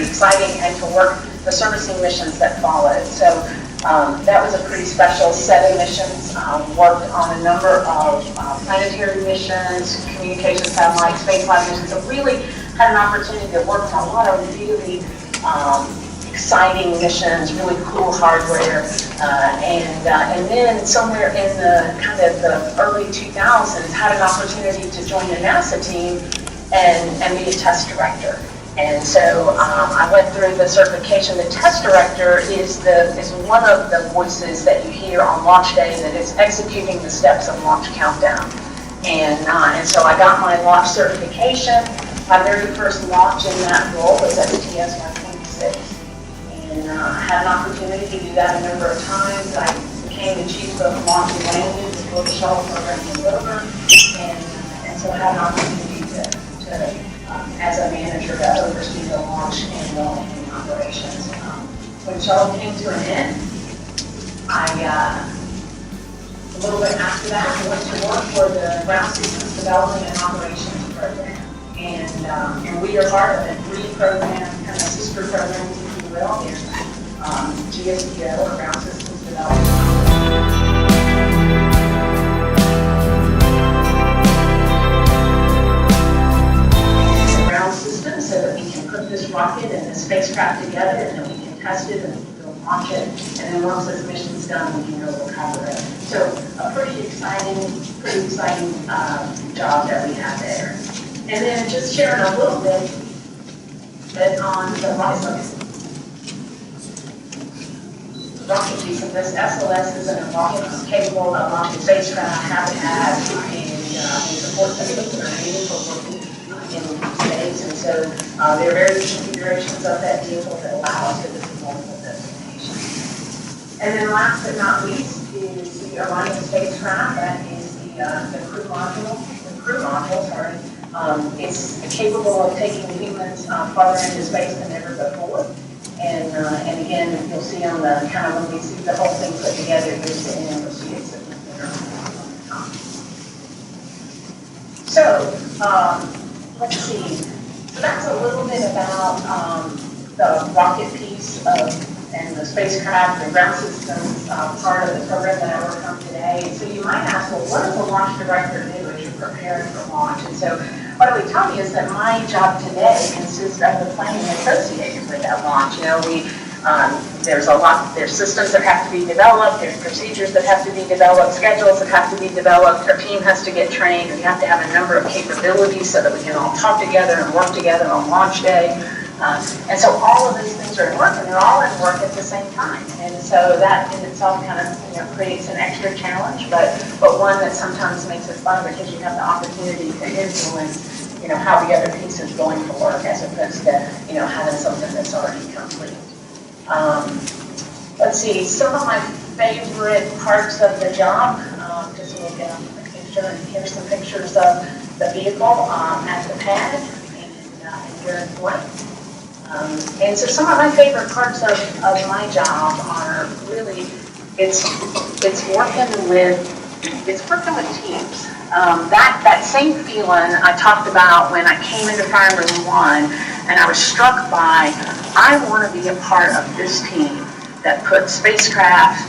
pretty exciting, and to work the servicing missions that followed. So that was a pretty special set of missions. Worked on a number of planetary missions, communication satellite, space flight missions. So really had an opportunity to work on a lot of really exciting missions, really cool hardware, and then somewhere in the kind of the early 2000s, had an opportunity to join the NASA team and be a test director. And so I went through the certification. The test director is one of the voices that you hear on launch day that is executing the steps of launch countdown. And so I got my launch certification. My very first launch in that role was at TEECS 126. And I had an opportunity to do that a number of times. I became the chief of launch and landing before the shuttle program was over. And so I had an opportunity to as a manager to oversee the launch and the landing operations. When shuttle came to an end, a little bit after that, I went to work for the Ground Systems Development and Operations Program. And we are part of it. 3 programs, kind of sister programs, if you will. There's GSDO, or Ground Systems Development. So that we can put this rocket and the spacecraft together, and then we can test it and we'll launch it, and then once this mission's done, we can go recover it. So a pretty exciting job that we have there. And then just sharing a little bit on the rocket piece of this. SLS is an rocket capable of launching spacecraft, habitat, and support systems that are needed for working in space, and so there are various configurations of that vehicle that allow us to visit multiple destinations. And then last but not least is the Orion spacecraft. That is the crew module. It's capable of taking humans farther into space than ever before. And again, you'll see on the kind of when we see the whole thing put together, here's the end, you'll see it's sitting there on the top. So. Let's see. So that's a little bit about the rocket piece and the spacecraft and ground systems part of the program that I work on today. So you might ask, well, what does the launch director do as you're preparing for launch? And so what I would tell you is that my job today consists of the planning associated with that launch. You know, there's systems that have to be developed, there's procedures that have to be developed, schedules that have to be developed, our team has to get trained, we have to have a number of capabilities so that we can all talk together and work together on launch day. And so all of these things are in work, and they're all in work at the same time. And so that in itself kind of creates an extra challenge, but one that sometimes makes it fun because you have the opportunity to influence how the other piece is going to work as opposed to having something that's already complete. Let's see, some of my favorite parts of the job, just look at the picture, and here's some pictures of the vehicle at the pad and here in flight. And so some of my favorite parts of my job are really, it's working with teams. That same feeling I talked about when I came into Fireman 1, and I was struck by, I want to be a part of this team that puts spacecraft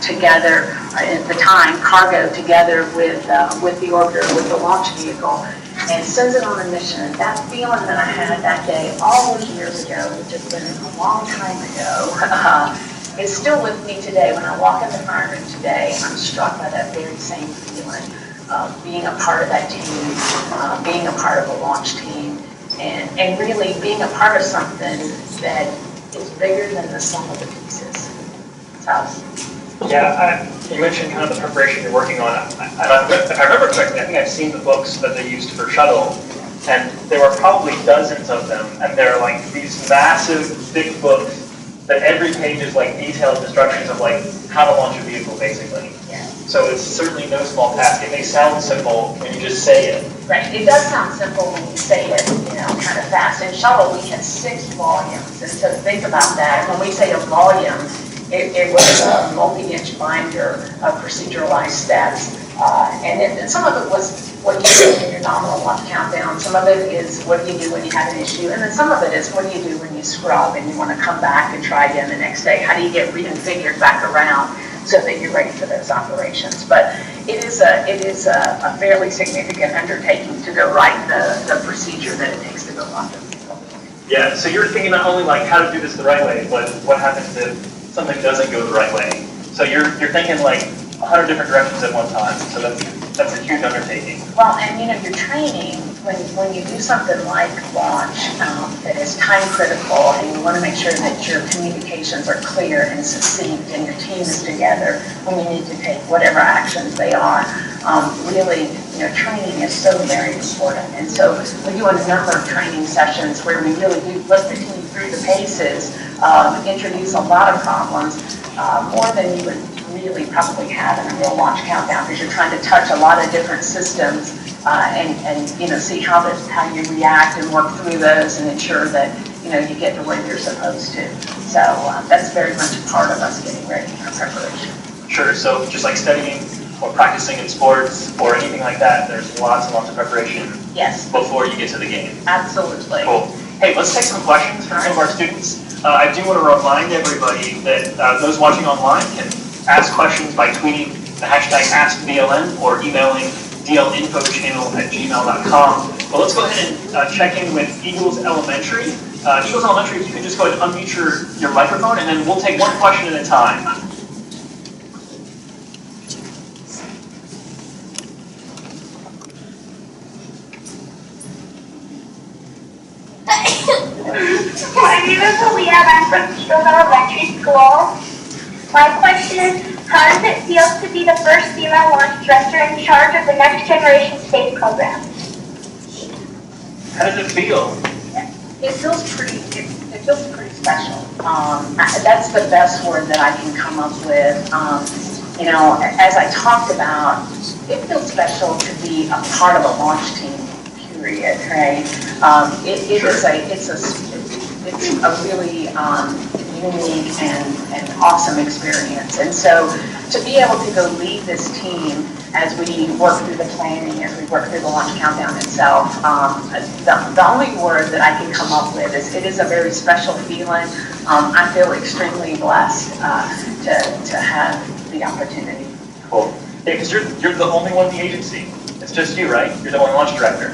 together, at the time, cargo together with the orbiter, with the launch vehicle, and sends it on a mission. That feeling that I had that day all those years ago, which has been a long time ago, is still with me today. When I walk in the fire room today, I'm struck by that very same feeling of being a part of that team, being a part of a launch team, and really being a part of something that is bigger than the sum of the pieces. Yeah, you mentioned kind of the preparation you're working on. If I remember correctly, I think I've seen the books that they used for shuttle, and there were probably dozens of them, and they're like these massive, thick books that every page is like detailed instructions of like how to launch a vehicle, basically. Yeah. So it's certainly no small task. It may sound simple when you just say it. Right. It does sound simple when you say it, kind of fast. In shuttle, we had 6 volumes, and so think about that. When we say a volume, it was a multi-inch binder of proceduralized steps, and some of it was what do you do in your nominal launch countdown. Some of it is what do you do when you have an issue, and then some of it is what do you do when you scrub and you want to come back and try again the next day. How do you get reconfigured back around so that you're ready for those operations? But it is a fairly significant undertaking to go write the procedure that it takes to go on. Yeah, so you're thinking not only like how to do this the right way, but what happens if something doesn't go the right way. So you're thinking like 100 different directions at one time. So that's a huge undertaking. Well, and your training, when you do something like launch that is time critical, and you want to make sure that your communications are clear and succinct, and your team is together when you need to take whatever actions they are, really, training is so very important. And so we do a number of training sessions where we really do put the team through the paces, introduce a lot of problems, more than you would really probably have in a real launch countdown, because you're trying to touch a lot of different systems and see how you react and work through those and ensure that you get to where you're supposed to. So that's very much a part of us getting ready for preparation. Sure. So just like studying or practicing in sports or anything like that, there's lots and lots of preparation. Yes. Before you get to the game. Absolutely. Cool. Hey, let's take some questions from some of our students. I do want to remind everybody that those watching online can ask questions by tweeting the hashtag AskBLM or emailing dlinfochannel@gmail.com. But let's go ahead and check in with Eagles Elementary. Eagles Elementary, if you can just go ahead and unmute your microphone, and then we'll take one question at a time. My name is Aaliyah, and I'm from Eagles Elementary School. My question is, how does it feel to be the first female launch director in charge of the next generation space program? How does it feel? It feels pretty special. That's the best word that I can come up with. As I talked about, it feels special to be a part of a launch team. Period. Right? It's a really unique and awesome experience. And so to be able to go lead this team as we work through the planning, as we work through the launch countdown itself, the only word that I can come up with is it is a very special feeling. I feel extremely blessed to have the opportunity. Cool. Yeah, because you're the only one in the agency. It's just you, right? You're the only launch director.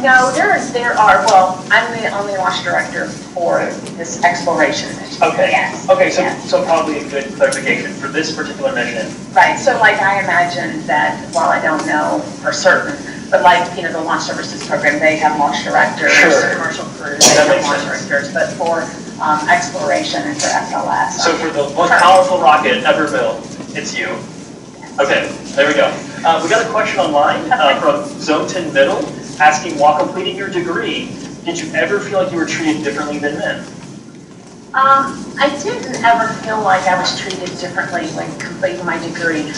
No, there are, I'm the only launch director for this exploration mission. Okay. Yes. Okay, so, yes. so probably a good clarification for this particular mission. Right, so like I imagine that, while I don't know for certain, but like, the launch services program, they have launch directors, Sure. commercial crews, they have launch directors, but for exploration and for SLS. So for the most powerful rocket ever built, it's you. Okay, there we go. We got a question online from Zoten Middle, asking, while completing your degree, did you ever feel like you were treated differently than men? I didn't ever feel like I was treated differently when completing my degree.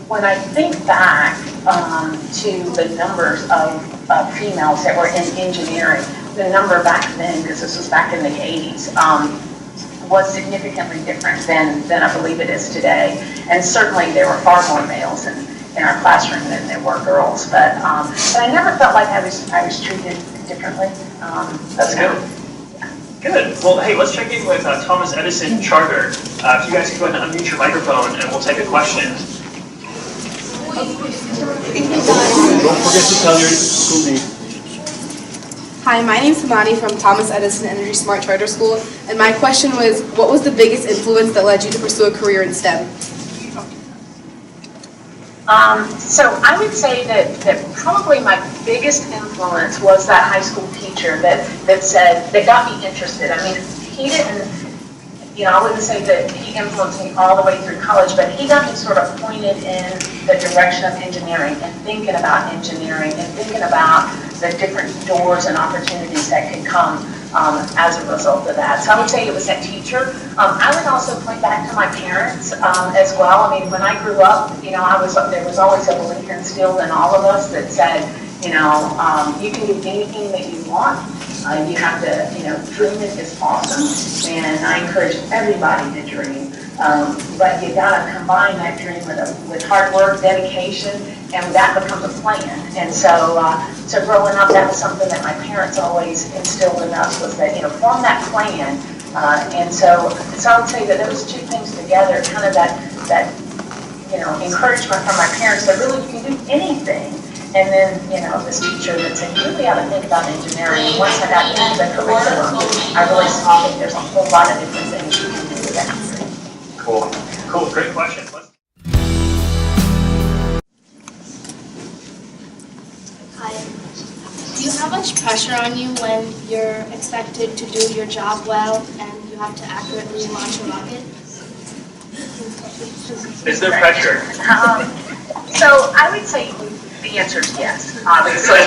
When I think back to the numbers of females that were in engineering, the number back then, because this was back in the 80s, was significantly different than I believe it is today. And certainly there were far more males in our classroom than there were girls. But I never felt like I was treated differently. That's good. Good. Well, hey, let's check in with Thomas Edison Charter. If you guys can go ahead and unmute your microphone, and we'll take a question. Don't forget to tell your school name. Hi, my name is Hamani from Thomas Edison Energy Smart Charter School, and my question was, what was the biggest influence that led you to pursue a career in STEM? So I would say that probably my biggest influence was that high school teacher that got me interested. I mean, he didn't, I wouldn't say that he influenced me all the way through college, but he got me sort of pointed in the direction of engineering and thinking about engineering and thinking about the different doors and opportunities that could come as a result of that. So I would say it was that teacher. I would also point back to my parents as well. I mean, when I grew up, there was always a belief instilled in all of us that said, you can do anything that you want. You have to, dreaming is awesome, and I encourage everybody to dream. But you gotta combine that dream with hard work, dedication, and that becomes a plan. And so, so growing up, that was something that my parents always instilled in us, was that, form that plan. And so I would say that those two things together, kind of that encouragement from my parents that really you can do anything. And then, this teacher that said, you really ought to think about engineering. And once I got into the curriculum, I really saw that there's a whole lot of different things you can do with that. Cool. Great question. Hi. Do you have much pressure on you when you're expected to do your job well and you have to accurately launch a rocket? Is there pressure? So I would say the answer is yes, obviously.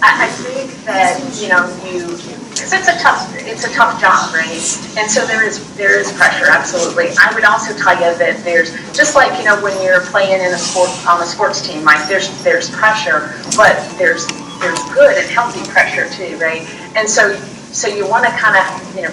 I think that, because it's a tough job, right? And so there is pressure, absolutely. I would also tell you that there's, just like, when you're playing in on a sports team, like there's pressure, but there's good and healthy pressure too, right? And so you want to kind of,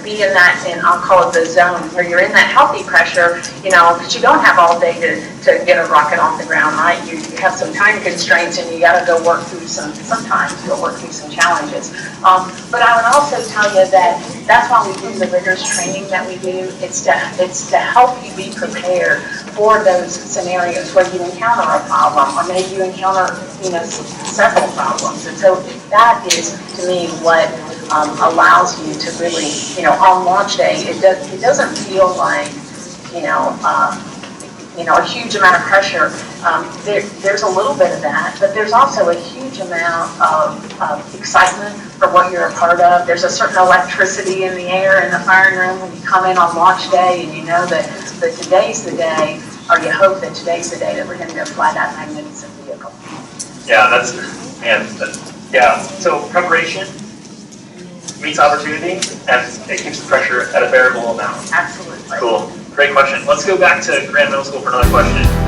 be in that, and I'll call it the zone, where you're in that healthy pressure, because you don't have all day to get a rocket off the ground, right? You have some time constraints, and you got to go work through sometimes work through some challenges. But I would also tell you that that's why we do the rigorous training that we do. It's to help you be prepared for those scenarios where you encounter a problem, or maybe you encounter, several problems. And so that is, to me, what allows you to really, on launch day, it doesn't feel like, a huge amount of pressure. There's a little bit of that, but there's also a huge amount of excitement for what you're a part of. There's a certain electricity in the air in the firing room when you come in on launch day, and you know that today's the day, or you hope that today's the day that we're going to go fly that magnificent vehicle. Yeah, so preparation meets opportunity, and it keeps the pressure at a bearable amount. Absolutely. Cool. Great question. Let's go back to Grand Middle School for another question.